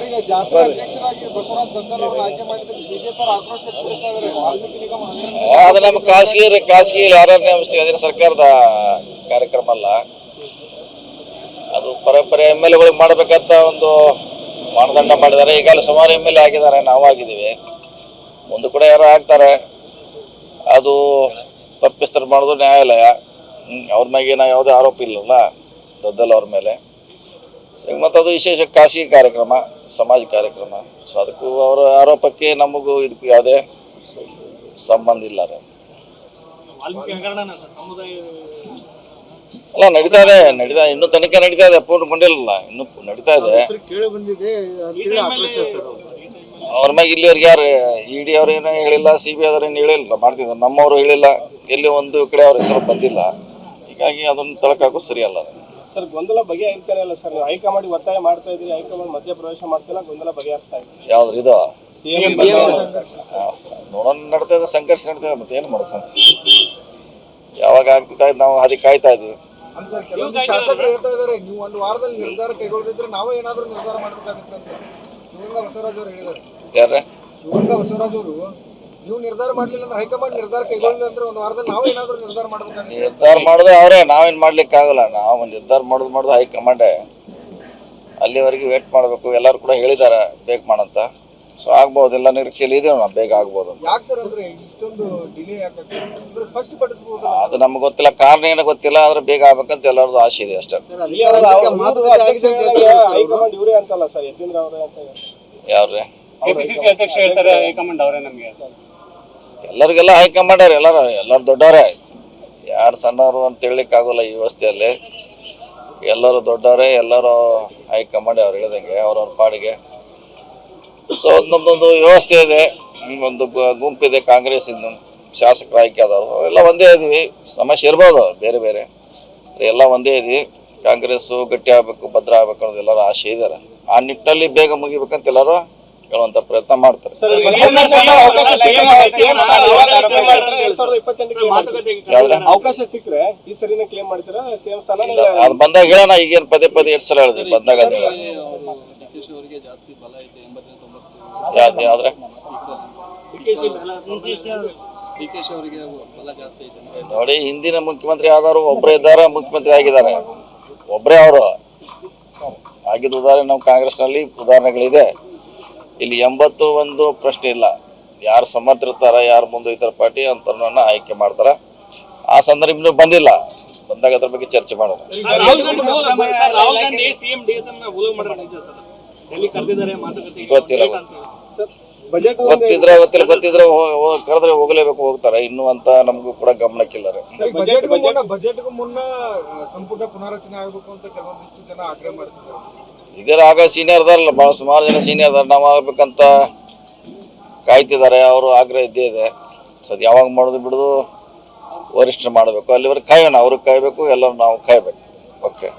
ಈಗ ಜಾತ್ರಾ ಅಧ್ಯಕ್ಷರಾಗಿ ಬಸವರಾಜ್ ಗದ್ದಲ್ ಅವರು ಆಯ್ಕೆ ಮಾಡಿದ್ರೆ ಬಿಜೆಪಿ ಆಕ್ರೋಶ ವ್ಯಕ್ತಪಡಿಸಿದ್ದಾರೆ. ವಾಲ್ಮೀಕಿ ನಿಗಮ ಅದು ನಮ್ಮ ಖಾಸಗಿ ಯಾರು ನೇಮಿಸ್ತೀವಿ, ಅದೇನು ಸರ್ಕಾರದ ಕಾರ್ಯಕ್ರಮ ಅಲ್ಲ. ಅದು ಪರಂಪರೆ ಎಮ್ ಎಲ್ ಎಗಳಿಗೆ ಮಾಡಬೇಕಂತ ಒಂದು ಮಾನದಂಡ ಮಾಡಿದ್ದಾರೆ. ಈಗಾಗಲೇ ಸುಮಾರು ಎಮ್ ಎಲ್ ಎ ಆಗಿದ್ದಾರೆ, ನಾವು ಆಗಿದ್ದೀವಿ, ಮುಂದೆ ಕೂಡ ಯಾರು ಆಗ್ತಾರೆ. ಅದು ತಪ್ಪಿಸ್ತಾರೆ ಮಾಡೋದು ನ್ಯಾಯಾಲಯ. ಅವ್ರ ಮ್ಯಾಗೇನ ಯಾವುದೇ ಆರೋಪ ಇಲ್ಲಲ್ಲ ಗದ್ದಲ್ ಅವ್ರ ಮೇಲೆ. ಮತ್ತು ಅದು ವಿಶೇಷ ಖಾಸಗಿ ಕಾರ್ಯಕ್ರಮ, ಸಮಾಜ ಕಾರ್ಯಕ್ರಮ. ಸೊ ಅದಕ್ಕೂ ಅವರ ಆರೋಪಕ್ಕೆ ನಮಗೂ ಇದಕ್ಕೂ ಯಾವುದೇ ಸಂಬಂಧ ಇಲ್ಲ ರೀ. ಅಲ್ಲ ನಡೀತಾ ಇದೆ ಇನ್ನೂ ತನಿಖೆ ನಡೀತಾ ಇದೆ, ಪೂರ್ಣಗೊಂಡಿಲ್ಲ, ಇನ್ನೂ ನಡೀತಾ ಇದೆ. ಅವ್ರ ಮ್ಯಾಗ ಇಲ್ಲಿವರೆಗೆ ಯಾರು ಇಡಿ ಅವ್ರೇನೋ ಹೇಳಿಲ್ಲ, CBI ಅವ್ರೇನು ಹೇಳಿಲ್ಲ, ಮಾಡ್ತಿದ್ದಾರೆ. ನಮ್ಮವರು ಹೇಳಿಲ್ಲ, ಎಲ್ಲಿ ಒಂದು ಕಡೆ ಅವ್ರ ಹೆಸರು ಬಂದಿಲ್ಲ. ಹೀಗಾಗಿ ಅದನ್ನು ತಳಕಾಕು ಸರಿಯಲ್ಲ ಸರ್. ಗೊಂದಲ ಬಗೆಹರಿಸ್ತಾರೆ ಅಲ್ಲ ಸರ್, ಹೈಕಮಾಂಡ್ ಒತ್ತಾಯ ಮಾಡ್ತಾ ಇದ್ರಿ, ಹೈಕಮಾಂಡ್ ಮಧ್ಯಪ್ರವೇಶ ಮಾಡ್ತಿಲ್ಲ, ಗೊಂದಲ ಬಗೆಹರಿಸ್ತಾ ಇದೆ. ಯಾವ್ದು ಇದು ನೋಡೋಣ, ನಡ್ತಾ ಇದೆ, ಸಂಘರ್ಷ ನಡ್ತಾ ಇದೆ. ಮತ್ತೆ ಏನು ಮಾಡೋದು, ಯಾವಾಗ ಆಗ್ತಾ ಇದ್ದು ನಾವು ಅದಕ್ಕೆ ಕಾಯ್ತಾ ಇದೀವಿ. ಶಾಸಕರು ಹೇಳ್ತಾ ಇದಾರೆ, ನೀವು ಒಂದು ವಾರದಲ್ಲಿ ನಿರ್ಧಾರ ಕೈಗೊಳ್ಳಿದ್ರೆ ನಾವು ಏನಾದ್ರೂ ನಿರ್ಧಾರ ಮಾಡ್ಬೇಕಾಗುತ್ತೆ ಅಂತ ಶಿವಗಂಗಾ ಬಸವರಾಜ್ ಅವರು ಹೇಳಿದ್ದಾರೆ. ಯಾರೇ ಶಿವಗಂಗಾ ಬಸವರಾಜ್ ಅವರು, ನೀವು ನಿರ್ಧಾರ ಮಾಡ್ಲಿಲ್ಲ ಅಂದ್ರೆ ಹೈಕಮಾಂಡ್ ನಿರ್ಧಾರ ಕೈಗೊಳ್ಳಿಲ್ಲ ಅಂದ್ರೆ ಒಂದು ವಾರದಲ್ಲಿ ನಾವು ಏನಾದ್ರೂ ನಿರ್ಧಾರ ಮಾಡ್ಬೇಕಾಗುತ್ತೆ. ನಿರ್ಧಾರ ಮಾಡೋದು ಅವರೇ, ನಾವೇನು ಮಾಡ್ಲಿಕ್ಕೆ ಆಗಲ್ಲ. ನಾವು ನಿರ್ಧಾರ ಮಾಡೋದು ಹೈಕಮಾಂಡೇ. ಅಲ್ಲಿವರೆಗೆ ವೇಟ್ ಮಾಡಬೇಕು. ಎಲ್ಲರೂ ಕೂಡ ಹೇಳಿದ್ದಾರೆ ಬೇಗ ಮಾಡಂತ. ಸೊ ಆಗ್ಬೋದು, ಎಲ್ಲ ನಿರೀಕ್ಷೆಯಲ್ಲಿ ಇದೆ, ನಾವು ಬೇಗ ಆಗ್ಬೋದು. ಯಾಕೆ ಸರ್ ಅಂದ್ರೆ ಇಷ್ಟೊಂದು ಡಿಲೇ ಯಾಕೆ ಸ್ಪಷ್ಟಪಡಿಸಬಹುದು? ಅದು ನಮ್ಗೆ ಗೊತ್ತಿಲ್ಲ, ಕಾರಣ ಏನೋ ಗೊತ್ತಿಲ್ಲ, ಆದ್ರೆ ಬೇಗ ಆಗ್ಬೇಕಂತ ಎಲ್ಲರದ್ದು ಆಸೆ ಇದೆ ಅಷ್ಟೇ. ಹೈಕಮಾಂಡ್ ಇವರೇ ಅಂತಲ್ಲ ಸರ್, ಯತೀಂದ್ರ ಅವರೇ ಅಂತ. ಯಾವ್ರೆ ಕೆಪಿಸಿಸಿ ಅಧ್ಯಕ್ಷ ಹೇಳ್ತಾರೆ ಹೈಕಮಾಂಡ್ ಅವರೇ ನಮಗೆ. ಎಲ್ಲರಿಗೆಲ್ಲ ಹೈಕಮಾಂಡ್ ಎಲ್ಲರೂ ದೊಡ್ಡವರೇ, ಯಾರು ಸಣ್ಣವರು ಅಂತ ಹೇಳಲಿಕ್ಕೆ ಆಗೋಲ್ಲ ಈ ವ್ಯವಸ್ಥೆಯಲ್ಲಿ. ಎಲ್ಲರೂ ದೊಡ್ಡವರೇ, ಎಲ್ಲರೂ ಹೈಕಮಾಂಡ್ ಅವ್ರು ಹೇಳಿದಂಗೆ ಅವ್ರವ್ರ ಪಾಡಿಗೆ. ಸೊ ನಮ್ಮದೊಂದು ವ್ಯವಸ್ಥೆ ಇದೆ, ಒಂದು ಗುಂಪಿದೆ, ಕಾಂಗ್ರೆಸ್ ಇಂದ ಶಾಸಕರು ಆಯ್ಕೆ ಆದವರು ಎಲ್ಲ ಒಂದೇ ಇದೀವಿ. ಸಮಸ್ಯೆ ಇರ್ಬೋದು ಬೇರೆ ಬೇರೆ, ಎಲ್ಲ ಒಂದೇ ಇದೀವಿ. ಕಾಂಗ್ರೆಸ್ಸು ಗಟ್ಟಿ ಆಗಬೇಕು, ಭದ್ರ ಆಗಬೇಕು ಅನ್ನೋದು ಎಲ್ಲರೂ ಆಸೆ ಇದ್ದಾರೆ. ಆ ನಿಟ್ಟಿನಲ್ಲಿ ಬೇಗ ಮುಗಿಬೇಕಂತ ಎಲ್ಲರೂ ಹೇಳುವಂಥ ಪ್ರಯತ್ನ ಮಾಡ್ತಾರೆ. ಅವಕಾಶ ಸಿಕ್ಕರೆ ಈ ಸರಿನ ಕ್ಲೇಮ್ ಮಾಡ್ತೀರಾ ಸೇಮ್ ಸ್ಥಾನ? ಅದು ಬಂದಾಗ ಹೇಳೋಣ, ಈಗೇನು ಪದೇ 8 ಸಲ ಹೇಳಿದ್ವಿ, ಬಂದಾಗ ಅದು ಹೇಳೋಣ. ಯಾವ್ದ್ರೆ ನೋಡಿ, ಹಿಂದಿನ ಮುಖ್ಯಮಂತ್ರಿ ಯಾವ್ದಾರು ಒಬ್ಬರೇ ಇದ್ದಾರೆ, ಮುಖ್ಯಮಂತ್ರಿ ಆಗಿದ್ದಾರೆ, ಒಬ್ಬರೇ ಅವರು ಆಗಿದ್ದ ಉದಾಹರಣೆ ನಮ್ಮ ಕಾಂಗ್ರೆಸ್ನಲ್ಲಿ ಉದಾಹರಣೆಗಳಿದೆ. ಇಲ್ಲಿ 81 ಪ್ರಶ್ನೆ ಇಲ್ಲ. ಯಾರು ಸಮರ್ಥಿರ್ತಾರ, ಯಾರು ಮುಂದೊಯ್ತಾರ ಪಾರ್ಟಿ ಅಂತವ್ರನ್ನ ಆಯ್ಕೆ ಮಾಡ್ತಾರ. ಆ ಸಂದರ್ಭ ಇನ್ನೂ ಬಂದಿಲ್ಲ, ಬಂದಾಗ ಅದ್ರ ಬಗ್ಗೆ ಚರ್ಚೆ ಮಾಡೋಣ. ಗೊತ್ತಿಲ್ಲ, ಗೊತ್ತಿದ್ರೆ ಕರೆದ್ರೆ ಹೋಗಲೇಬೇಕು, ಹೋಗ್ತಾರೆ. ಇನ್ನು ಅಂತ ನಮಗೂ ಕೂಡ ಗಮನಕ್ಕಿಲ್ಲ. ಬಜೆಟ್ಗೂ ಮುನ್ನ ಸಂಪುಟ ಪುನಾರಚನೆ ಆಗಬೇಕು ಅಂತ ಕೆಲವೊಂದಿಷ್ಟು ಜನ ಆಗ್ರಹ ಮಾಡ್ತಿದ್ದಾರೆ. ಇದೇ ಆಗ ಸೀನಿಯರ್ ಅದಾರಲ್ಲ, ಭಾಳ ಸುಮಾರು ಜನ ಸೀನಿಯರ್ ಅದಾರ, ನಾವು ಆಗ್ಬೇಕಂತ ಕಾಯ್ತಿದ್ದಾರೆ. ಅವರು ಆಗ್ರಹ ಇದ್ದೇ ಇದೆ. ಸೊ ಅದು ಯಾವಾಗ ಮಾಡೋದು ಬಿಡೋದು ವರಿಷ್ಠರು ಮಾಡಬೇಕು, ಅಲ್ಲಿವರೆಗೆ ಕಾಯೋಣ. ಅವ್ರಿಗೆ ಕಾಯಬೇಕು, ಎಲ್ಲರೂ ನಾವು ಕಾಯಬೇಕು. ಓಕೆ.